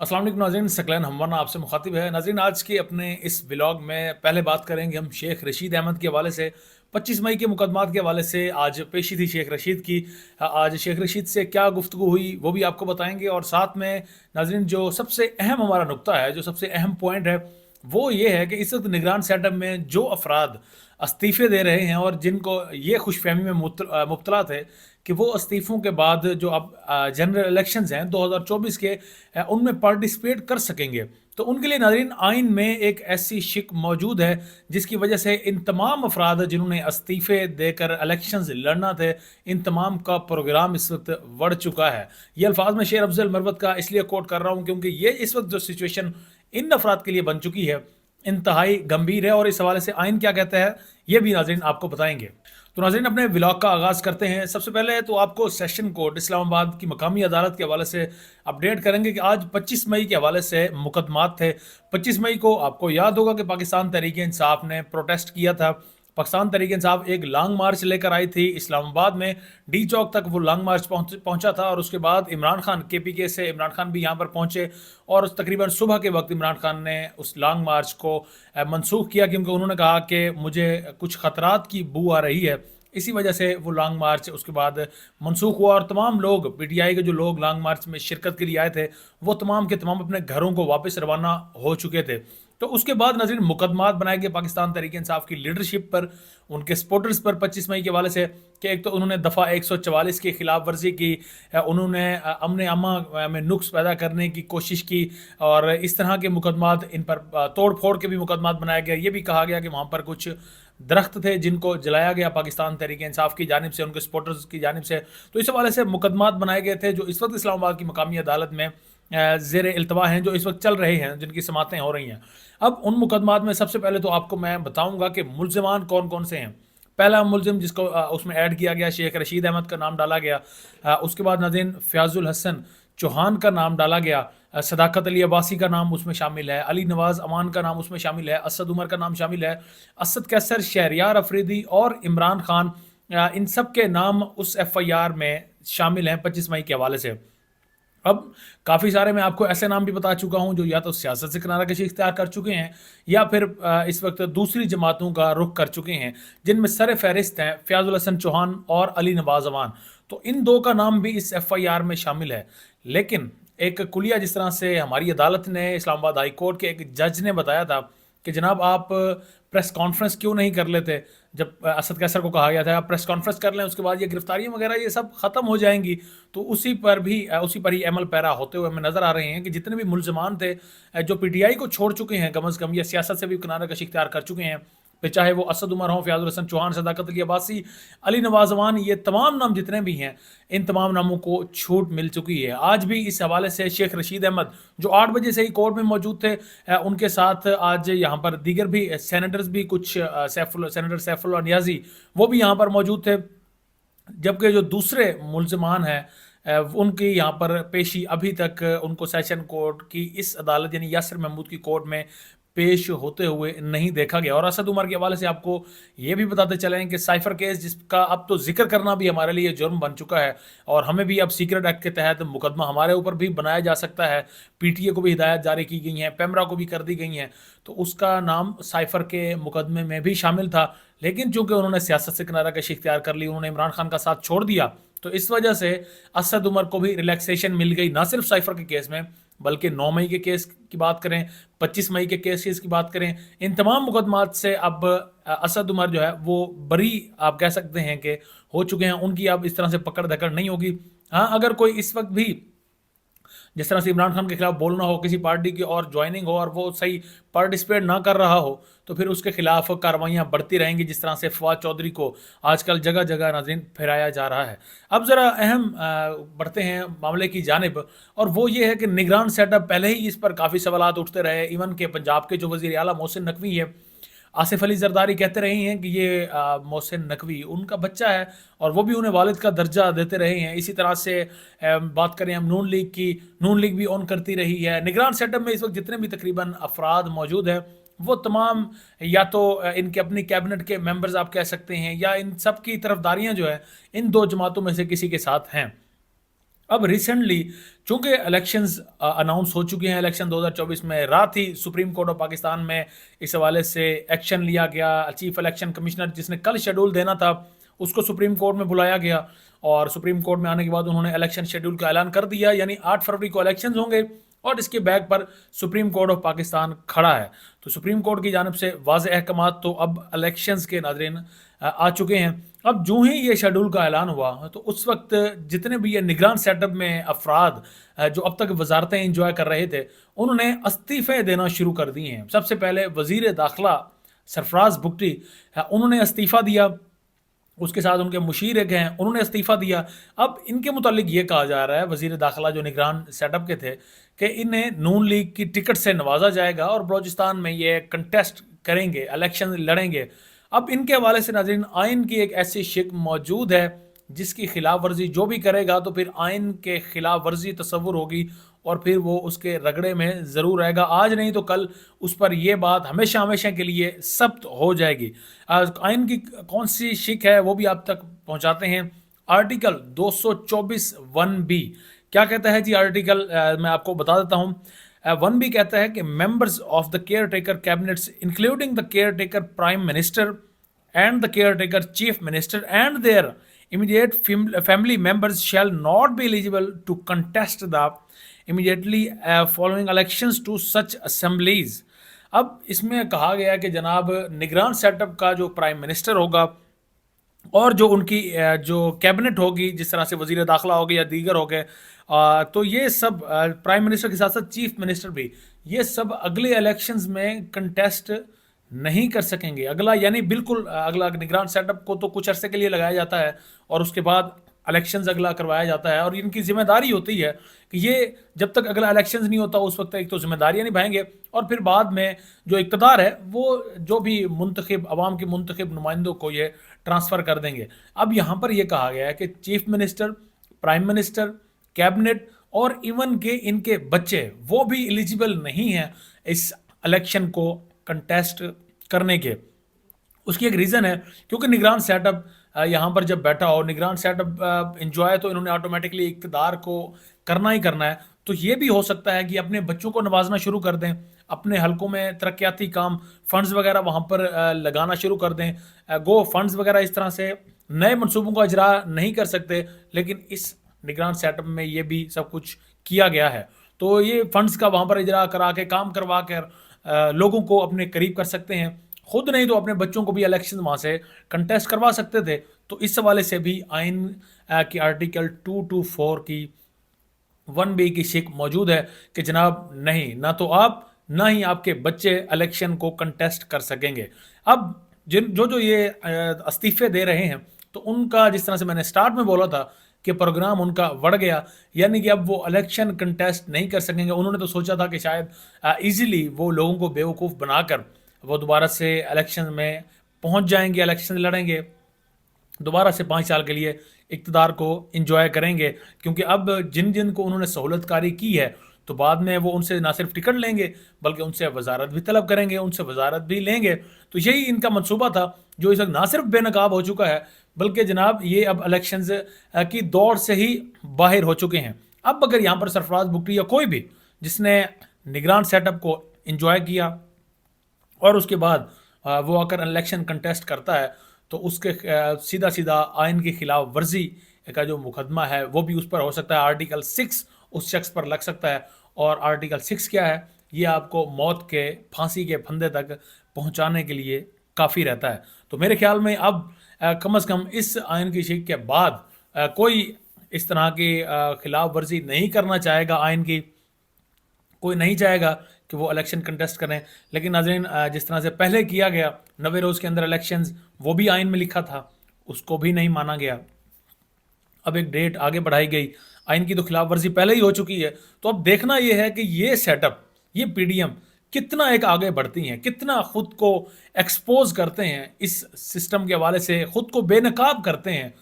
अस्सलाम वालेकुम नाज़रीन, सकलैन हमवाना आपसे मुखातिब है। नाज़रीन, आज के अपने इस व्लॉग में पहले बात करेंगे हम शेख रशीद अहमद के हवाले से। 25 मई के मुकदमात के हवाले से आज पेशी थी शेख रशीद की। आज शेख रशीद से क्या गुफ्तगू हुई वो भी आपको बताएंगे, और साथ में नाज़रीन जो सबसे अहम हमारा नुक्ता है, जो सबसे अहम पॉइंट है, वो ये है कि इस वक्त निगरान सेटअप में जो अफराद इस्तीफ़े दे रहे हैं और जिनको ये खुशफहमी में मुब्तला थे कि वो इस्तीफ़ों के बाद जो अब जनरल इलेक्शंस हैं 2024 के, उनमें पार्टिसिपेट कर सकेंगे। तो उनके लिए नाज़रीन आइन में एक ऐसी शिक मौजूद है जिसकी वजह से इन तमाम अफराद जिन्होंने इस्तीफ़े देकर इलेक्शंस लड़ना थे, इन तमाम का प्रोग्राम इस वक्त बढ़ चुका है। ये अल्फाज मैं शेर अफजल मरवत का इसलिए कोट कर रहा हूँ क्योंकि ये इस वक्त जो सिचुएशन इन अफराद के लिए बन चुकी है इंतहाई गंभीर है, और इस हवाले से आइन क्या कहता है ये भी नाज़रीन आपको बताएंगे। तो नाज़रीन अपने व्लॉग का आगाज़ करते हैं। सबसे पहले तो आपको सेशन कोर्ट इस्लामाबाद की मकामी अदालत के हवाले से अपडेट करेंगे कि आज 25 मई के हवाले से मुकदमात थे। 25 मई को आपको याद होगा कि पाकिस्तान तहरीक इंसाफ ने प्रोटेस्ट किया था। पाकिस्तान तहरीक इंसाफ एक लॉन्ग मार्च लेकर आई थी इस्लामाबाद में, डी चौक तक वो लॉन्ग मार्च पहुंचा था, और उसके बाद इमरान खान KPK से इमरान खान भी यहाँ पर पहुंचे, और तकरीबन सुबह के वक्त इमरान खान ने उस लॉन्ग मार्च को मनसूख किया क्योंकि उन्होंने कहा कि मुझे कुछ ख़तरात की बू आ रही है। इसी वजह से वो लॉन्ग मार्च उसके बाद मनसूख हुआ, और तमाम लोग PTI के जो लोग लॉन्ग मार्च में शिरकत के लिए आए थे वो तमाम के तमाम अपने घरों को वापस रवाना हो चुके थे। तो उसके बाद नाज़रीन मुकदमात बनाए गए पाकिस्तान तहरीक इंसाफ की लीडरशिप पर, उनके सपोर्टर्स पर 25 मई के हवाले से कि एक तो उन्होंने दफ़ा 144 की खिलाफ वर्जी की, उन्होंने अमन अमा में नुक्स पैदा करने की कोशिश की, और इस तरह के मुकदमात इन पर तोड़ फोड़ के भी मुकदमात बनाए गए। ये भी कहा गया कि वहाँ पर कुछ दरख्त थे जिनको जलाया गया पाकिस्तान तहरीक इंसाफ की जानिब से, उनके सपोर्टर्स की जानिब से। तो इस हवाले से मुकदमात बनाए गए थे जो इस वक्त इस्लामाबाद की मकामी अदालत में ज़ेर इल्तवा हैं, जो इस वक्त चल रहे हैं, जिनकी समातें हो रही हैं। अब उन मुकदमात में सबसे पहले तो आपको मैं बताऊंगा कि मुलजमान कौन कौन से हैं। पहला मुलजिम जिसको उसमें ऐड किया गया शेख रशीद अहमद का नाम डाला गया। उसके बाद नाज़रीन फ़याज़ुल हसन चौहान का नाम डाला गया। सदाकत अली अब्बासी का नाम उसमें शामिल है। अली नवाज़ अमान का नाम उसमें शामिल है। असद उमर का नाम शामिल है। असद कैसर, शहरियार अफरीदी और इमरान खान, इन सब के नाम उस FIR में शामिल हैं 25 मई के हवाले से। अब काफ़ी सारे मैं आपको ऐसे नाम भी बता चुका हूं जो या तो सियासत से किनारा कशी इख्तियार कर चुके हैं या फिर इस वक्त दूसरी जमातों का रुख कर चुके हैं, जिनमें सर फहरिस्त हैं फ़याज़ुल हसन चौहान और अली नवाज़ अमान। तो इन दो का नाम भी इस FIR में शामिल है। लेकिन एक कुलिया जिस तरह से हमारी अदालत ने, इस्लामाबाद हाई कोर्ट के एक जज ने बताया था कि जनाब आप प्रेस कॉन्फ्रेंस क्यों नहीं कर लेते, जब असद कैसर को कहा गया था आप प्रेस कॉन्फ्रेंस कर लें, उसके बाद ये गिरफ्तारियां वगैरह ये सब ख़त्म हो जाएंगी। तो उसी पर ही अमल पैरा होते हुए हमें नज़र आ रहे हैं कि जितने भी मुलजमान थे जो PTI को छोड़ चुके हैं कम अज़ कम, या सियासत से भी किनारा कशी इख्तियार कर चुके हैं, फिर चाहे वो असद उमर हों, फ़याज़ुल हसन चौहान, सदाकत अली अब्बासी, अली नवाज़ अमान, ये तमाम नाम जितने भी हैं, इन तमाम नामों को छूट मिल चुकी है। आज भी इस हवाले से शेख रशीद अहमद जो 8 बजे से ही कोर्ट में मौजूद थे, उनके साथ आज यहाँ पर दीगर भी सेनेटर्स भी कुछ सेनेटर सैफुल्लाह नियाज़ी वो भी यहाँ पर मौजूद थे। जबकि जो दूसरे मुलजमान हैं उनकी यहाँ पर पेशी अभी तक उनको सेशन कोर्ट की इस अदालत यानी यासिर महमूद की कोर्ट में पेश होते हुए नहीं देखा गया। और असद उमर के हवाले से आपको ये भी बताते चलें कि साइफर केस जिसका अब तो जिक्र करना भी हमारे लिए जुर्म बन चुका है, और हमें भी अब सीक्रेट एक्ट के तहत मुकदमा हमारे ऊपर भी बनाया जा सकता है। PTA को भी हिदायत जारी की गई हैं, पेमरा को भी कर दी गई हैं। तो उसका नाम साइफर के मुकदमे में भी शामिल था, लेकिन चूंकि उन्होंने सियासत से किनारा कशी इख्तियार कर ली, उन्होंने इमरान खान का साथ छोड़ दिया, तो इस वजह से असद उमर को भी रिलैक्सेशन मिल गई, ना सिर्फ साइफर के केस में बल्कि 9 मई के केस की बात करें, 25 मई के केसेस की बात करें, इन तमाम मुकदमात से अब असद उमर जो है वो बरी आप कह सकते हैं कि हो चुके हैं। उनकी अब इस तरह से पकड़ धकड़ नहीं होगी। हाँ, अगर कोई इस वक्त भी जिस तरह से इमरान खान के खिलाफ बोलना हो, किसी पार्टी की और ज्वाइनिंग हो और वो सही पार्टिसिपेट ना कर रहा हो, तो फिर उसके खिलाफ कार्रवाइयाँ बढ़ती रहेंगी, जिस तरह से फवाद चौधरी को आजकल जगह जगह नाज़रीन फिराया जा रहा है। अब ज़रा अहम बढ़ते हैं मामले की जानिब, और वो ये है कि निगरान सेटअप, पहले ही इस पर काफ़ी सवालात उठते रहे। इवन के पंजाब के जो वज़ीर आला मोहसिन नकवी है, आसिफ अली जरदारी कहते रहे हैं कि ये मोहसिन नकवी उनका बच्चा है, और वो भी उन्हें वालिद का दर्जा देते रहे हैं। इसी तरह से बात करें हम नून लीग की, नून लीग भी ऑन करती रही है। निगरान सेटअप में इस वक्त जितने भी तकरीबन अफराद मौजूद हैं वो तमाम या तो इनके अपनी कैबिनेट के मेंबर्स आप कह सकते हैं, या इन सब की तरफदारियां जो है इन दो जमातों में से किसी के साथ हैं। अब रिसेंटली चूंकि इलेक्शंस अनाउंस हो चुके हैं, इलेक्शन 2024 में रात ही सुप्रीम कोर्ट ऑफ पाकिस्तान में इस हवाले से एक्शन लिया गया। चीफ इलेक्शन कमिश्नर जिसने कल शेड्यूल देना था उसको सुप्रीम कोर्ट में बुलाया गया, और सुप्रीम कोर्ट में आने के बाद उन्होंने इलेक्शन शेड्यूल का ऐलान कर दिया, यानी 8 फरवरी को इलेक्शन होंगे, और इसके बैक पर सुप्रीम कोर्ट ऑफ पाकिस्तान खड़ा है। तो सुप्रीम कोर्ट की जानब से वाज़ेह अहकामात तो अब इलेक्शंस के नाज़रीन आ चुके हैं। अब जो ही ये शेड्यूल का ऐलान हुआ तो उस वक्त जितने भी ये निगरान सेटअप में अफराद जो अब तक वजारतें इंजॉय कर रहे थे, उन्होंने इस्तीफ़े देना शुरू कर दिए हैं। सबसे पहले वज़ीर दाखिला सरफराज बुगटी, उन्होंने इस्तीफ़ा दिया, उसके साथ उनके मुशीर एक हैं, उन्होंने इस्तीफ़ा दिया। अब इनके मुतालिक ये कहा जा रहा है, वज़ीर दाखिला जो निगरान सेटअप के थे, कि इन्हें नून लीग की टिकट से नवाजा जाएगा और बलूचिस्तान में ये कंटेस्ट करेंगे, इलेक्शन लड़ेंगे। अब इनके हवाले से नाज़रीन आइन की एक ऐसी शिक मौजूद है जिसकी खिलाफ वर्जी जो भी करेगा तो फिर आइन के खिलाफ वर्जी तस्वुर होगी, और फिर वो उसके रगड़े में ज़रूर रहेगा। आज नहीं तो कल उस पर यह बात हमेशा हमेशा के लिए सब्त हो जाएगी। आइन की कौन सी शिक है वो भी आप तक पहुंचाते हैं। आर्टिकल 224 1B क्या कहता है जी? आर्टिकल मैं आपको बता देता हूँ। 1B कहता है कि members of the care taker cabinets including the care taker prime minister and the caretaker chief minister and their immediate family members shall not be eligible to contest the immediately following elections to such assemblies। अब इसमें कहा गया कि जनाब निगरान setup का जो prime minister होगा और जो उनकी जो कैबिनेट होगी, जिस तरह से वजीर दाखिला हो गए या दीगर हो गए, तो ये सब प्राइम मिनिस्टर के साथ साथ चीफ मिनिस्टर भी, ये सब अगले इलेक्शंस में कंटेस्ट नहीं कर सकेंगे। अगला यानी बिल्कुल अगला निगरान सेटअप को तो कुछ अरसे के लिए लगाया जाता है और उसके बाद इलेक्शंस अगला करवाया जाता है, और इनकी जिम्मेदारी होती है कि ये जब तक अगला इलेक्शंस नहीं होता उस वक्त एक तो जिम्मेदारियां निभाएंगे, और फिर बाद में जो इक़्तिदार है वो जो भी मुंतखब अवाम के मुंतखब नुमाइंदों को ये ट्रांसफ़र कर देंगे। अब यहाँ पर यह कहा गया है कि chief minister, prime minister, cabinet और इवन के इनके बच्चे वो भी एलिजिबल नहीं हैं इस इलेक्शन को कंटेस्ट करने के। उसकी एक रीज़न है क्योंकि निगरान सेटअप यहाँ पर जब बैठा हो, निगरान सेटअप इंजॉय तो इन्होंने ऑटोमेटिकली इक़्तिदार को करना ही करना है, तो ये भी हो सकता है कि अपने बच्चों को नवाजना शुरू कर दें, अपने हलकों में तरक्याती काम फंड्स वगैरह वहाँ पर लगाना शुरू कर दें। गो फंड्स वगैरह इस तरह से नए मनसूबों का इजरा नहीं कर सकते, लेकिन इस निगरान सेटअप में ये भी सब कुछ किया गया है। तो ये फंड्स का वहाँ पर इजरा करा के काम करवा कर लोगों को अपने करीब कर सकते हैं, खुद नहीं तो अपने बच्चों को भी इलेक्शन वहाँ से कंटेस्ट करवा सकते थे। तो इस हवाले से भी आइन की आर्टिकल 224 की 1B की शिक मौजूद है कि जनाब नहीं, ना तो आप ना ही आपके बच्चे इलेक्शन को कंटेस्ट कर सकेंगे। अब जो ये इस्तीफे दे रहे हैं तो उनका, जिस तरह से मैंने स्टार्ट में बोला था कि प्रोग्राम उनका बढ़ गया, यानी कि अब वो इलेक्शन कंटेस्ट नहीं कर सकेंगे। उन्होंने तो सोचा था कि शायद ईजिली वो लोगों को बेवकूफ़ बनाकर वो दोबारा से इलेक्शन में पहुंच जाएंगे, इलेक्शन लड़ेंगे, दोबारा से 5 साल के लिए इक़्तिदार को इंजॉय करेंगे, क्योंकि अब जिन जिन को उन्होंने सहूलतकारी की है तो बाद में वो उनसे ना सिर्फ टिकट लेंगे बल्कि उनसे वजारत भी तलब करेंगे, उनसे वजारत भी लेंगे। तो यही इनका मंसूबा था जो इस वक्त ना सिर्फ बेनकाब हो चुका है बल्कि जनाब ये अब इलेक्शंस की दौड़ से ही बाहर हो चुके हैं। अब अगर यहाँ पर सरफराज बुगटी या कोई भी जिसने निगरान सेटअप को इंजॉय किया और उसके बाद वो आकर इलेक्शन कंटेस्ट करता है तो उसके सीधा सीधा आइन की खिलाफ वर्जी का जो मुकदमा है वो भी उस पर हो सकता है। आर्टिकल 6 उस शख्स पर लग सकता है, और आर्टिकल 6 क्या है? ये आपको मौत के फांसी के फंदे तक पहुंचाने के लिए काफ़ी रहता है। तो मेरे ख्याल में अब कम से कम इस आइन की शिक के बाद कोई इस तरह की खिलाफ वर्जी नहीं करना चाहेगा, आइन की कोई नहीं चाहेगा कि वो इलेक्शन कंटेस्ट करें। लेकिन नाज़रीन जिस तरह से पहले किया गया 90 रोज़ के अंदर इलेक्शंस, वो भी आइन में लिखा था, उसको भी नहीं माना गया। अब एक डेट आगे बढ़ाई गई, आइन की तो खिलाफ वर्जी पहले ही हो चुकी है। तो अब देखना यह है कि ये सेटअप, ये पीडीएम कितना एक आगे बढ़ती हैं, कितना खुद को एक्सपोज करते हैं, इस सिस्टम के हवाले से खुद को बेनकाब करते हैं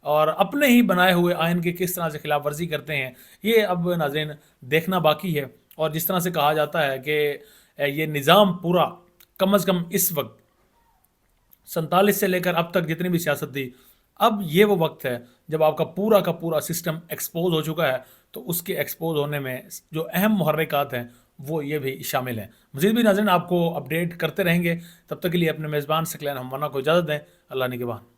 और अपने ही बनाए हुए आइन की किस तरह से खिलाफ वर्जी करते हैं, ये अब नाज़रीन देखना बाकी है। और जिस तरह से कहा जाता है कि ये निज़ाम पूरा कम अज़ कम इस वक्त 47 से लेकर अब तक जितनी भी सियासत थी اب یہ وہ وقت ہے جب آپ کا پورا سسٹم ایکسپوز ہو چکا ہے، تو اس کے ایکسپوز ہونے میں جو اہم محرکات ہیں وہ یہ بھی شامل ہیں۔ مزید بھی ناظرین آپ کو اپڈیٹ کرتے رہیں گے، تب تک کے لیے اپنے میزبان ثقلین ہمونا کو اجازت دیں۔ اللہ نگہبان۔